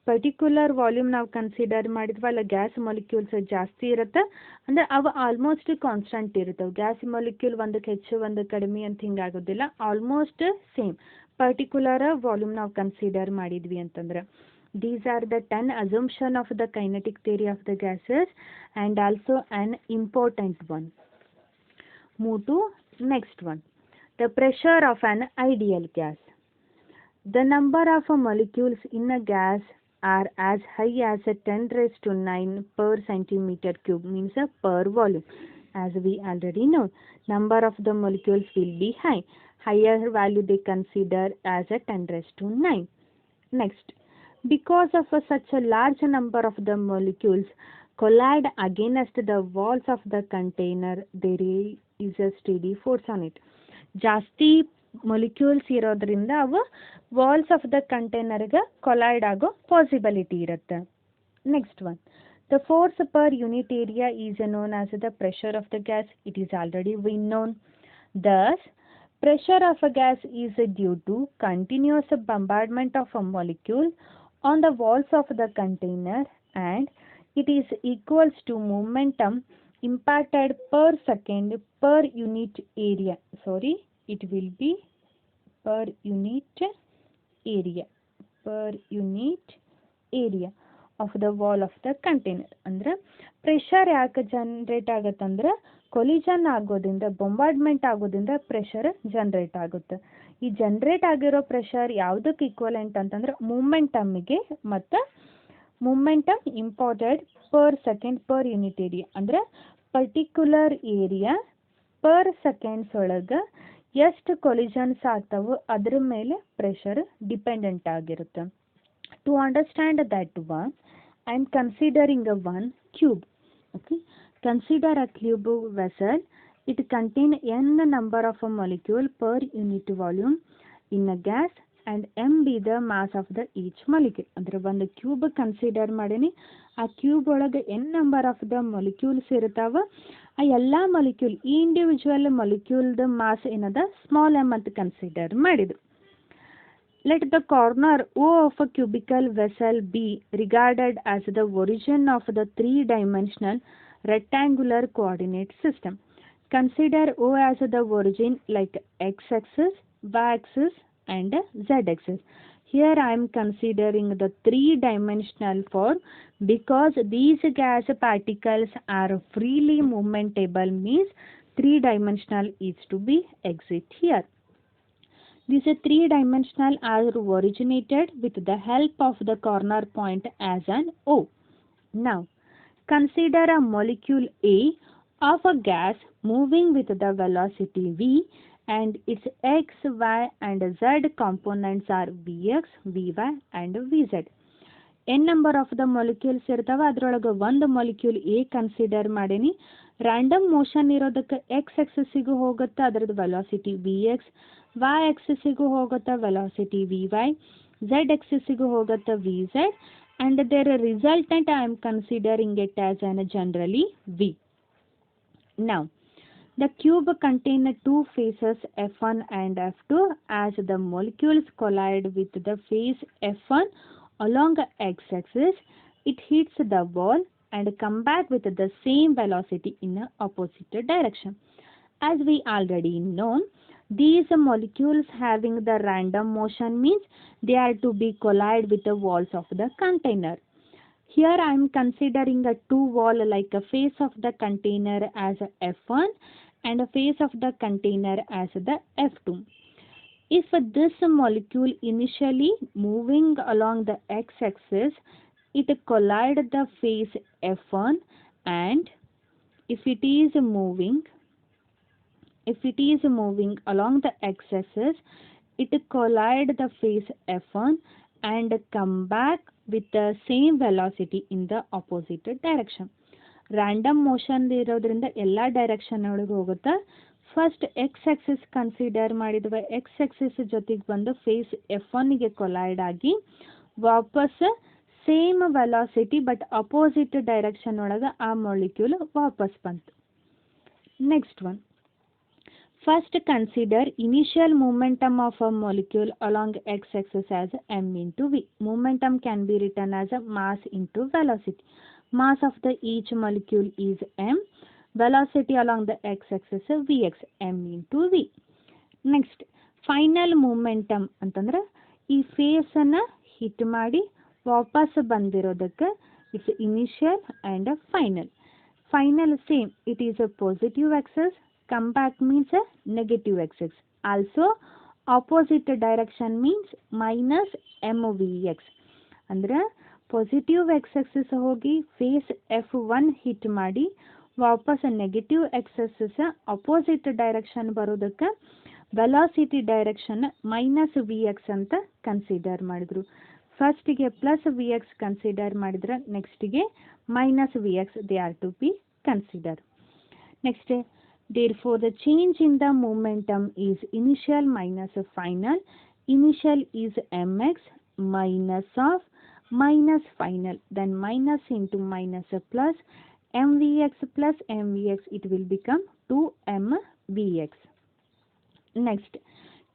particular volume ನಾವು consider ಮಾಡಿದ್ವಲ್ಲ gas molecules ಜಾಸ್ತಿ ಇರುತ್ತೆ ಅಂದರೆ ಅವು almost constant ಇರ್ತವೆ. Gas molecule ಒಂದಕ್ಕೆ ಹೆಚ್ಚು ಒಂದು ಕಡಿಮೆ ಅಂತ ಹಿಂಗಾಗೋದಿಲ್ಲ, ಆಲ್ಮೋಸ್ಟ್ ಸೇಮ್ ಪರ್ಟಿಕ್ಯುಲರ್ ವಾಲ್ಯೂಮ್ ನಾವು ಕನ್ಸಿಡರ್ ಮಾಡಿದ್ವಿ ಅಂತಂದ್ರೆ. These are the 10 assumption of the kinetic theory of the gases and also an important one. Move to next one. The pressure of an ideal gas. The number of molecules in a gas are as high as 10⁻⁹ per centimeter cube means per volume. As we already know, number of the molecules will be high. Higher value they consider as a 10⁻⁹. Next. Because of such a large number of the molecules collide against the walls of the container, there is a steady force on it. ಜಾಸ್ತಿ molecules ಇರೋದ್ರಿಂದ ಅವು walls of the ಕಂಟೈನರ್ಗೆ collide ಆಗೋ possibility ಇರುತ್ತೆ. Next one. The force per unit area is known as the pressure of the gas. It is already we known. Thus pressure of a gas is due to continuous bombardment of a molecule on the walls of the container and it is equals to momentum impacted per second per unit area. Sorry, it will be per unit area. Per unit area of the wall of the container. ಅಂದ್ರೆ pressure ಯಾಕೆ generate ಆಗುತ್ತಂದ್ರೆ collision ಆಗೋದ್ರಿಂದ, ಬೊಂಬಾರ್ಡ್ಮೆಂಟ್ ಆಗೋದ್ರಿಂದ pressure generate ಆಗುತ್ತೆ. ಈ generate ಆಗಿರೋ pressure ಯಾವುದಕ್ಕೆ equivalent ಅಂತಂದ್ರೆ ಮೂಮೆಂಟಮ್ಗೆ, ಮತ್ತು momentum imported per second per unit area. ಅಂದ್ರೆ ಪರ್ಟಿಕ್ಯುಲರ್ ಏರಿಯಾ ಪರ್ ಸೆಕೆಂಡ್ಸ್ ಒಳಗೆ ಎಷ್ಟು ಕೊಲಿಜನ್ಸ್ ಆಗ್ತಾವೋ ಅದ್ರ ಮೇಲೆ ಪ್ರೆಷರ್ ಡಿಪೆಂಡೆಂಟ್ ಆಗಿರುತ್ತೆ. To understand that one, I am considering one cube. Okay, consider a cube vessel. It contains n number of a molecule per unit volume in a gas and m be the mass of the each molecule. ಅಂದ್ರೆ ಒಂದು cube consider ಮಾಡೀನಿ. ಆ cube ಒಳಗೆ n number of the molecules ಇರ್ತಾವ. ಆ ಎಲ್ಲ molecule, ಈ individual ಮೊಲಿಕ್ಯೂಲ್ದ mass ಏನದ ಸ್ಮಾಲ್ m ಅಂತ ಕನ್ಸಿಡರ್ ಮಾಡಿದ್ರು. Let the corner O of a cubical vessel be regarded as the origin of the three-dimensional rectangular coordinate system. Consider O as the origin like x-axis, y-axis and z-axis. Here I am considering the three-dimensional form because these gas particles are freely movementable, means three-dimensional is to be exit here. These three-dimensional are originated with the help of the corner point as an O. Now, consider a molecule A of a gas moving with the velocity v and its x, y and z components are vx, vy and vz. n number of the molecules ಇರ್ತಾವ. ಅದರೊಳಗೆ ಒಂದು molecule A consider ಮಾಡೀನಿ. Random motion ಇರೋದಕ್ಕೆ X ಎಕ್ಸಸ್ಸಿಗೂ ಹೋಗುತ್ತೆ, ಅದರದ್ದು velocity V X, y axisಗೂ ಹೋಗುತ್ತೆ ವೆಲಾಸಿಟಿ ವಿ ವೈ, z axisಗೂ ಹೋಗುತ್ತೆ V Z, and their resultant I am considering it as an generally v. Now, the cube contains two faces f1 and f2. As the molecules collide with the face f1 along the x-axis, it hits the wall and come back with the same velocity in the opposite direction. As we already know, these molecules having the random motion means they are to be collide with the walls of the container. Here I am considering a two wall like a face of the container as f1 and a face of the container as the f2. If this molecule initially moving along the x-axis, it collide the face f1, and if it is moving along the x-axis, it collide the face f1 and come back with the same velocity in the opposite direction. Random motion ಇರೋದ್ರಿಂದ ಎಲ್ಲ direction ಒಳಗೆ ಹೋಗುತ್ತೆ. First X Axis consider ಮಾಡಿದ್ವಿ. X Axis ಜೊತೆಗೆ ಬಂದು face f1ಗೆ collide ಆಗಿ ವಾಪಸ್ same velocity but opposite direction ಒಳಗೆ ಆ ಮೊಲಿಕ್ಯೂಲ್ ವಾಪಸ್ ಬಂತು. Next one, first consider initial momentum of a molecule along x-axis as m into v. Momentum can be written as a mass into velocity. Mass of the each molecule is m. Velocity along the x-axis vx, m into v. Next, final momentum ಅಂತಂದ್ರೆ ಈ face ಅನ್ನ hit ಮಾಡಿ ವಾಪಸ್ ಬಂದಿರೋದಕ್ಕೆ it's initial and final. Final same, it is a positive axis, come back means a negative axis. Also opposite direction means minus mvx. ಅಂದ್ರೆ positive X axis ಹೋಗಿ face f1 hit ಮಾಡಿ ವಾಪಸ್ negative X axis opposite direction ಬರೋದಕ್ಕೆ velocity direction minus V X ಅಂತ consider ಮಾಡಿದ್ರು. ಫಸ್ಟಿಗೆ plus V X consider ಮಾಡಿದ್ರೆ ನೆಕ್ಸ್ಟಿಗೆ minus V X they are to be consider. Next, therefore the change in the momentum is initial minus final. Initial is mx minus of minus final, then minus into minus plus mvx plus mvx, it will become 2mvx. Next,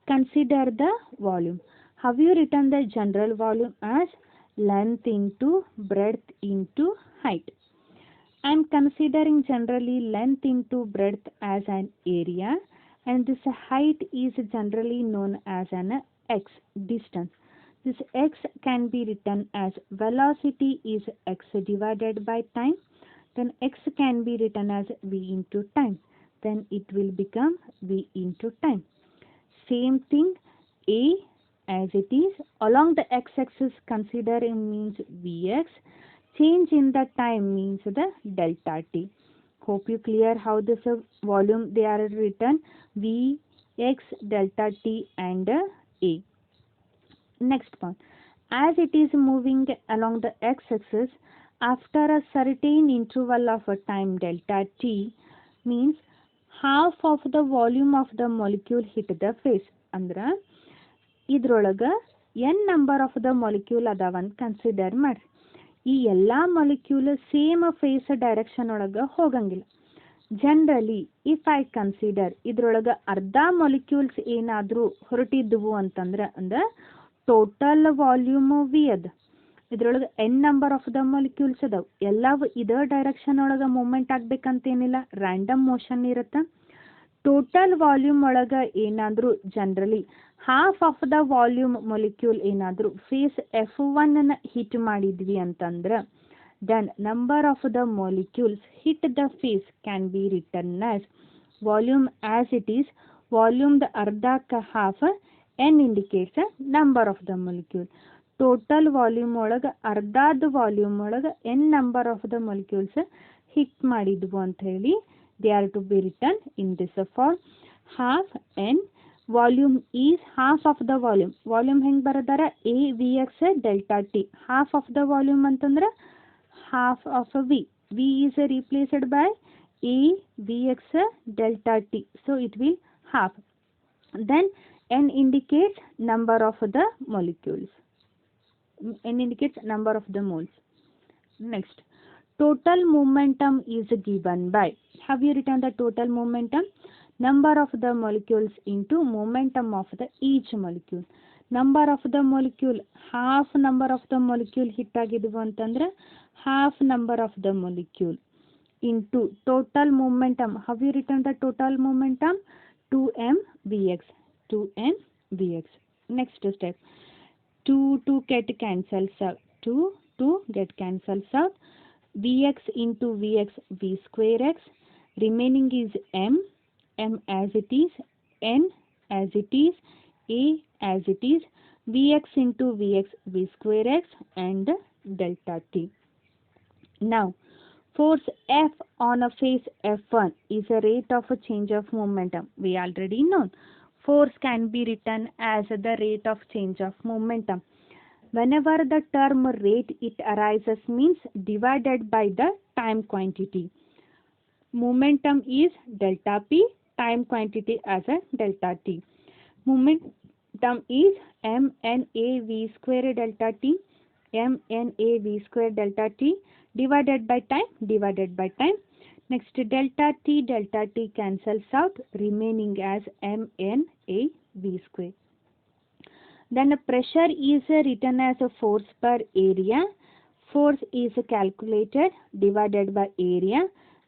consider the volume. Have you written the general volume as length into breadth into height? I am considering generally length into breadth as an area, and this height is generally known as an x, distance. This x can be written as velocity is x divided by time. Then x can be written as v into time. Then it will become v into time. Same thing, a as it is along the x-axis consider means vx. Change in the time means the delta t. Hope you clear how this volume they are written, v, x, delta t and a. Next point, as it is moving along the x-axis after a certain interval of a time delta t means half of the volume of the molecule hit the face. ಅಂದ್ರ ಇದ್ರೊಳಗ n number of the molecule ಅದಾವಂತ consider ಮಾಡ್ರಿ. ಈ ಎಲ್ಲ molecule same face direction ಒಳಗೆ ಹೋಗಂಗಿಲ್ಲ. Generally if I consider ಇದ್ರೊಳಗೆ ಅರ್ಧ ಮಾಲಿಕ್ಯೂಲ್ಸ್ ಏನಾದರೂ ಹೊರಟಿದ್ವು ಅಂತಂದ್ರೆ ಅಂದ್ರೆ ಟೋಟಲ್ ವಾಲ್ಯೂಮ್ ವಿ ಅದ. ಇದ್ರೊಳಗೆ N number of the molecules ಅದಾವ. ಎಲ್ಲವೂ ಇದೇ ಡೈರೆಕ್ಷನ್ ಒಳಗೆ ಮೂವ್ಮೆಂಟ್ ಆಗ್ಬೇಕಂತೇನಿಲ್ಲ, ರ್ಯಾಂಡಮ್ ಮೋಷನ್ ಇರುತ್ತೆ. ಟೋಟಲ್ ವಾಲ್ಯೂಮ್ ಒಳಗೆ ಏನಾದರೂ generally half of the volume molecule ಏನಾದರೂ ಫೇಸ್ F1 ಹಿಟ್ ಮಾಡಿದ್ವಿ ಅಂತಂದ್ರೆ then number of the molecules hit the face can be return as volume as it is. ವಾಲ್ಯೂಮ್ದ ಅರ್ಧಕ್ಕೆ half, N indicates number of the molecule. Total volume ಒಳಗೆ ಅರ್ಧದ volume ಒಳಗೆ N number of the molecules hit ಮಾಡಿದ್ವು ಅಂತ ಹೇಳಿ they are to be written in this form. Half n volume is half of the volume. Volume ಹೆಂಗೆ ಬರೆದಾರ a vx delta t. half of the volume ಅಂತಂದ್ರೆ half of v. v is replaced by a vx delta t. So it will half. Then n indicates number of the molecules. n indicates number of the moles. Next, total momentum is given by, have you written the total momentum? Number of the molecules into momentum of the each molecule. Number of the molecule, half number of the molecule hit ಆಗಿದ್ವು ಅಂತಂದ್ರೆ half number of the molecule into total momentum. Have you written the total momentum? 2m vx. 2m vx. Next step, 2 get cancels out. 2 get cancels out. Vx into Vx, V square x. Remaining is M as it is, N as it is, A as it is, Vx into Vx, V square x and delta t. Now, force F on a face F1 is a rate of a change of momentum. We already know. Force can be written as the rate of change of momentum. Whenever the term rate it arises means divided by the time quantity. Momentum is delta p, time quantity as a delta t. Momentum is mna v square delta t, mna v square delta t divided by time. Next, delta t cancels out, remaining as mna v square. Then pressure is written as a force per area. Force is calculated divided by area.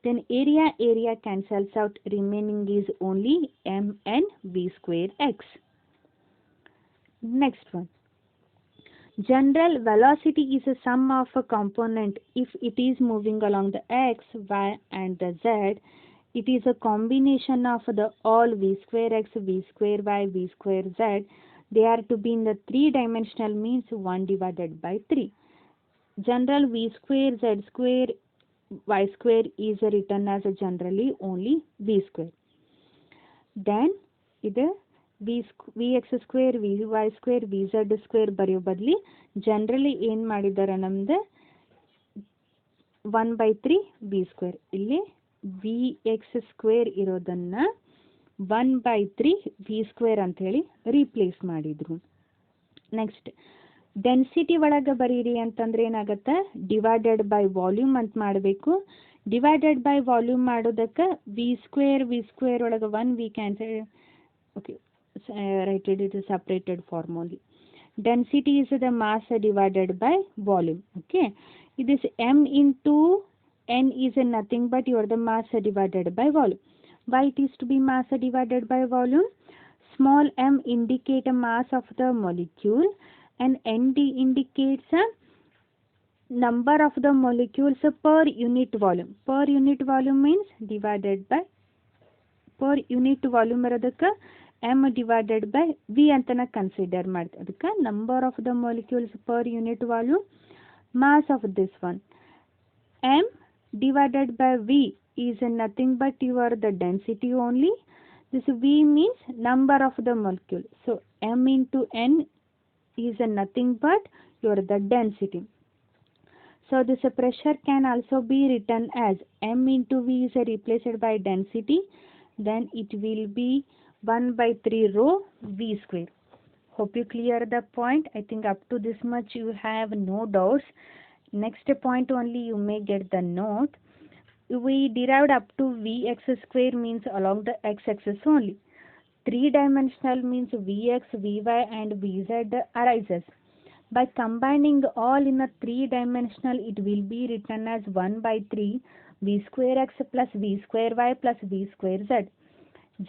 Then area cancels out, remaining is only mn v square x. Next one. General velocity is a sum of a component if it is moving along the x, y and the z. It is a combination of the all v square x, v square y, v square z. They are to be in the 3-dimensional means 1 divided by 3. General v square, z square, y square is written as a generally only v square. Then ಇದು vx square, vy square, vz square ಬರೆಯೋ ಬದಲಿ generally ಏನು ಮಾಡಿದ್ದಾರೆ ನಮ್ದು 1/3 v square. ಇಲ್ಲಿ vx square ಇರೋದನ್ನು 1/3 v square ಅಂತ ಹೇಳಿ ರೀಪ್ಲೇಸ್ ಮಾಡಿದ್ರು. ನೆಕ್ಸ್ಟ್, ಡೆನ್ಸಿಟಿ ಒಳಗೆ ಬರೀರಿ ಅಂತಂದ್ರೆ ಏನಾಗುತ್ತೆ, ಡಿವೈಡೆಡ್ ಬೈ ವಾಲ್ಯೂಮ್ ಅಂತ ಮಾಡಬೇಕು. ಡಿವೈಡೆಡ್ ಬೈ ವಾಲ್ಯೂಮ್ ಮಾಡೋದಕ್ಕೆ ವಿ ಸ್ಕ್ವೇರ್ ಒಳಗೆ 1 V cancel. Okay, writed it separated form only. Density is the mass divided by volume. Okay, it is m into n is nothing but your the mass divided by volume. Why it is to be mass divided by volume? Small m indicate a mass of the molecule and nd indicates a number of the molecules per unit volume. Per unit volume means divided by per unit volume ಇರೋದಕ್ಕೆ m divided by v ಅಂತನ consider ಮಾಡ್ತೀವಿ. ಅದಕ್ಕೆ number of the molecules per unit volume, mass of this one. M divided by V is nothing but the density only. This V means number of the molecule. So M into N is nothing but the density. So this pressure can also be written as M into V is replaced by density. Then it will be 1 by 3 rho V square. Hope you clear the point. I think up to this much you have no doubts. Next point only you may get the note. We derived up to Vx square means along the x-axis only. 3-dimensional means Vx, Vy and Vz arises. By combining all in a 3-dimensional, it will be written as 1 by 3 V square x plus V square y plus V square z.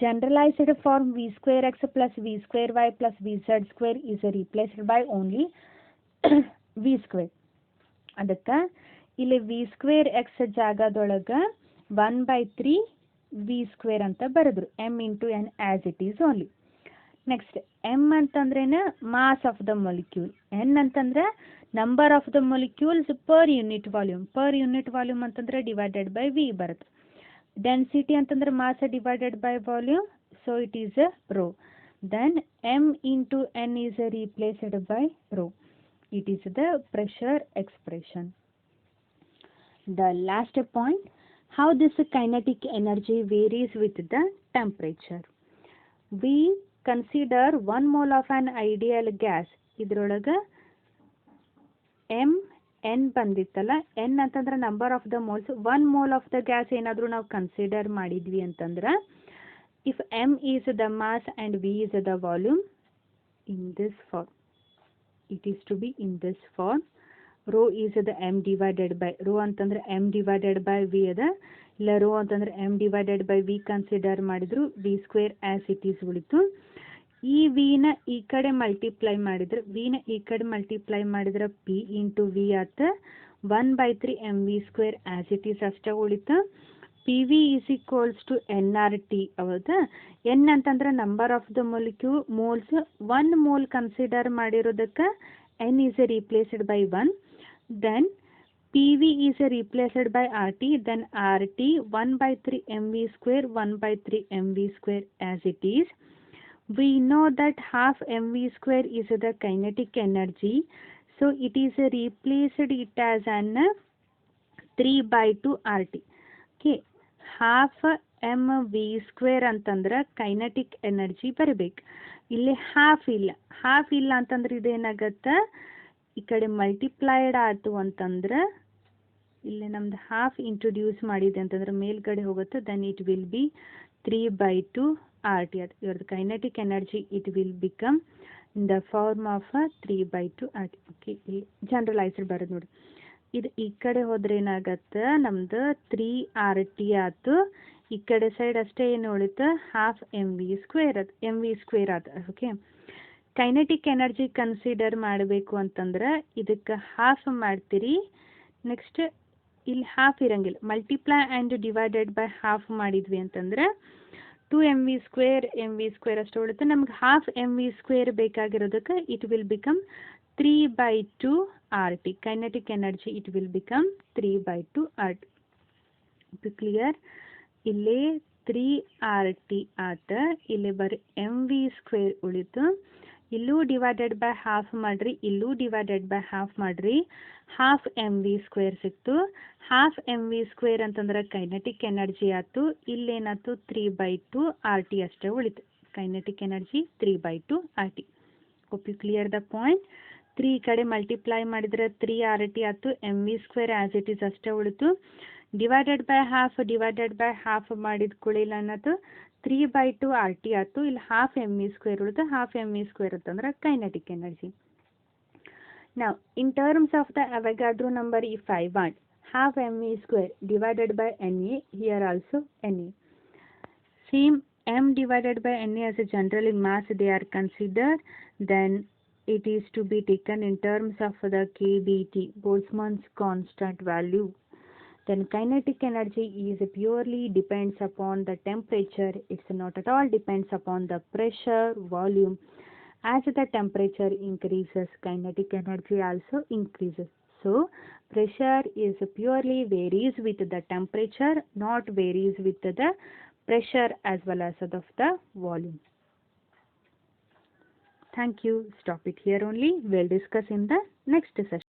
Generalized form V square x plus V square y plus Vz square is replaced by only V square. ಅದಕ್ಕೆ ಇಲ್ಲಿ V square X ಜಾಗದೊಳಗೆ 1 by 3 V square ಅಂತ ಬರೆದ್ರು. M into N as it is only. Next M ಅಂತಂದ್ರೇನು mass of the molecule. N ಅಂತಂದ್ರೆ number of the molecules per unit volume. Per unit volume ಅಂತಂದ್ರೆ divided by V ಬರುತ್ತೆ. Density ಅಂತಂದ್ರೆ mass divided by volume, so it is a rho. Then M into N is replaced by rho. It is the pressure expression. The last point, how this kinetic energy varies with the temperature. We consider 1 mole of an ideal gas. ಇದ್ರೊಳಗೆ m n ಬಂದಿತ್ತಲ್ಲ, n ಅಂತಂದ್ರೆ number of the moles. 1 mole of the gas ಏನಾದರೂ ನಾವು consider ಮಾಡಿದ್ವಿ ಅಂತಂದ್ರೆ, if m is the mass and v is the volume, in this form. It is to be in this form. Rho is the m divided by rho ಅಂತಂದ್ರೆ m divided by v ಅದ. ಇಲ್ಲ rho ಅಂತಂದ್ರೆ m divided by v consider ಮಾಡಿದ್ರು, v square as it is ಉಳಿತು. ಈ v ನ ಈ ಕಡೆ ಮಲ್ಟಿಪ್ಲೈ ಮಾಡಿದ್ರೆ, v ನ ಈ ಕಡೆ ಮಲ್ಟಿಪ್ಲೈ ಮಾಡಿದ್ರೆ p ಇಂಟು v ಆತ. 1 by 3 mv square as it is ಅಷ್ಟೇ ಉಳಿತು. P V is equals to N R T. ಹೌದಾ? ಎನ್ ಅಂತಂದ್ರೆ number of the moles. 1 mole consider ಮಾಡಿರೋದಕ್ಕೆ N is replaced by 1. Then P V is replaced by R T. Then R T 1 by 3 M V square 1 by 3 M V square as it is. We know that half M V square is the kinetic energy. So it is replaced it as an 3 by 2 R T. Okay, half M V square ಅಂತಂದ್ರೆ kinetic energy ಬರಬೇಕು. ಇಲ್ಲಿ half ಇಲ್ಲ ಅಂತಂದ್ರೆ ಇದೇನಾಗತ್ತೆ, ಈ ಕಡೆ multiplied ಆಯ್ತು ಅಂತಂದ್ರೆ ಇಲ್ಲಿ ನಮ್ದು ಹಾಫ್ ಇಂಟ್ರೊಡ್ಯೂಸ್ ಮಾಡಿದೆ ಅಂತಂದ್ರೆ ಮೇಲ್ಗಡೆ ಹೋಗುತ್ತೆ. Then it will be 3 by 2 R T. ಅದು ಇವ್ರದ್ದು kinetic energy it will become in the form of 3 by 2 R T. Okay, ಇಲ್ಲಿ ಜನರಲೈಸ್ಡ್ ಬರೋದು ನೋಡಿ. ಇದು ಈ ಕಡೆ ಹೋದ್ರೆ ಏನಾಗತ್ತೆ, ನಮ್ದು 3 ಆರ್ ಟಿ ಆಯ್ತು. ಈ ಕಡೆ ಸೈಡ್ ಅಷ್ಟೇ ಏನು ಉಳಿತು, ಹಾಫ್ ಎಮ್ ವಿ ಸ್ಕ್ವೇರ್ ಆದ. ಓಕೆ, ಕೈನೆಟಿಕ್ ಎನರ್ಜಿ ಕನ್ಸಿಡರ್ ಮಾಡಬೇಕು ಅಂತಂದ್ರೆ ಇದಕ್ಕೆ ಹಾಫ್ ಮಾಡ್ತೀರಿ. ನೆಕ್ಸ್ಟ್ ಇಲ್ಲಿ ಹಾಫ್ ಇರಂಗಿಲ್ಲ, multiply and divided by half ಮಾಡಿದ್ವಿ ಅಂತಂದ್ರೆ 2 ಎಮ್ ವಿ ಸ್ಕ್ವೇರ್ ಅಷ್ಟು ಉಳಿತು. ನಮ್ಗೆ ಹಾಫ್ ಎಮ್ ವಿ ಸ್ಕ್ವೇರ್ ಬೇಕಾಗಿರೋದಕ್ಕೆ it will become 3 by 2 R T. Kinetic energy it will become 3 by 2 R T. ಇದು ಕ್ಲಿಯರ್? ಇಲ್ಲಿ 3 ಆರ್ ಟಿ ಆತ. ಇಲ್ಲಿ ಬರೀ ಎಮ್ ವಿ ಸ್ಕ್ವೇರ್ ಉಳಿತು. ಇಲ್ಲೂ ಡಿವೈಡೆಡ್ ಬೈ ಹಾಫ್ ಮಾಡಿರಿ, ಇಲ್ಲೂ ಡಿವೈಡೆಡ್ ಬೈ ಹಾಫ್ ಮಾಡಿರಿ, ಹಾಫ್ ಎಮ್ ವಿ ಸ್ಕ್ವೇರ್ ಸಿಕ್ತು. ಹಾಫ್ ಎಮ್ ವಿ ಸ್ಕ್ವೇರ್ ಅಂತಂದ್ರೆ ಕೈನೆಟಿಕ್ ಎನರ್ಜಿ ಆಯ್ತು. ಇಲ್ಲೇನಾಯ್ತು, 3 by 2 ಆರ್ ಟಿ ಅಷ್ಟೇ ಉಳಿತು. Kinetic energy 3 by 2 R T. Hope you clear the point. 3 ಈ ಕಡೆ ಮಲ್ಟಿಪ್ಲೈ ಮಾಡಿದ್ರೆ 3 ಆರ್ ಟಿ ಆಯ್ತು. M V square as it is ಅಷ್ಟೇ ಉಳಿತು. ಡಿವೈಡೆಡ್ ಬೈ ಹಾಫ್ ಮಾಡಿದ ಕುಳಿಲ್ಲ ಅನ್ನೋದು 3 by 2 ಆರ್ ಟಿ ಆಯ್ತು. ಇಲ್ಲಿ ಹಾಫ್ ಎಮ್ ವಿ ಸ್ಕ್ವೇರ್ ಉಳಿತು. ಹಾಫ್ ಎಮ್ ವಿ ಸ್ಕ್ವೇರ್ ಅಂತಂದ್ರೆ ಕೈನೆಟಿಕ್ ಎನರ್ಜಿ. ನಾವು in terms of the Avogadro number if I want, half mv square divided by Na, here also Na. Same m divided by Na as a general mass they are considered, then it is to be taken in terms of the kBT, Boltzmann's constant value. Then kinetic energy is purely depends upon the temperature. It's not at all depends upon the pressure, volume. As the temperature increases, kinetic energy also increases. So pressure is purely varies with the temperature, not varies with the pressure as well as of the volume. Thank you. Stop it here only. We'll discuss in the next session.